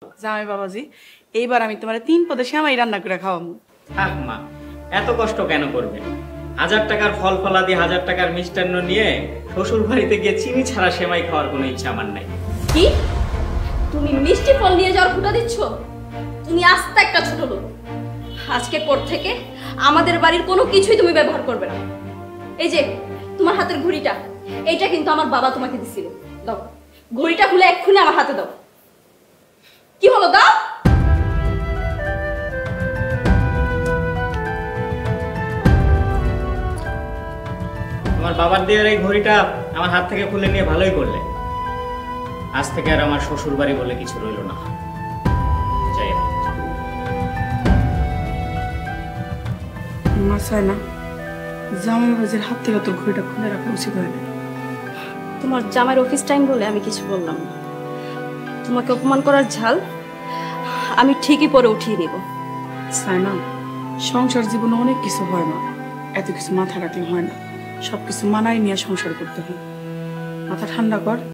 জামাই বাবাজি, এইবার আমি তোমার 3 পদে সেমাই রান্না করে খাওয়াবো। থাক মা, এত কষ্ট কেন করবে? 1000 টাকার ফল ফলাদি 1000 টাকার মিষ্টান্ন নিয়ে শ্বশুর বাড়িতে গিয়ে চিনি ছাড়া সেমাই খাওয়ার কোনো ইচ্ছা আমার নাই। কি তুমি মিষ্টি ফল নিয়ে যাওয়ার ফুটা দিচ্ছ? তুমি আস্তে একটা ছোট লোক। আজকের পর থেকে আমাদের বাড়ির কোনো কিছুই তুমি ব্যবহার করবে না। এই যে তোমার হাতের ঘড়িটা, এইটা কিন্তু আমার বাবা তোমাকে দিছিল। দাও ঘড়িটা খুলে এক্ষুনি আমার হাতে দাও। কি হলো, দাও। তোমার বাবার দেওয়ার এই ঘড়িটা আমার হাত থেকে খুলে নিয়ে ভালোই করলে। আজ থেকে আর আমার শ্বশুর বাড়ি বলে কিছু রইল না। যাই আমি। মা চায় না জামাই বাবাজির হাত থেকে তোর ঘড়িটা খুলে রাখা উচিত হয় না। তোমার জামাইয়ের অফিস টাইম বলে আমি কিছু বললাম না। তোমাকে অপমান করার ঝাল আমি ঠিকই পরে উঠিয়ে নেব। চায় না সংসার জীবনে অনেক কিছু হয় না, এত কিছু মাথা রাখলে হয় না। সবকিছু মানায় নিয়ে সংসার করতে হয়। মাথা ঠান্ডা কর।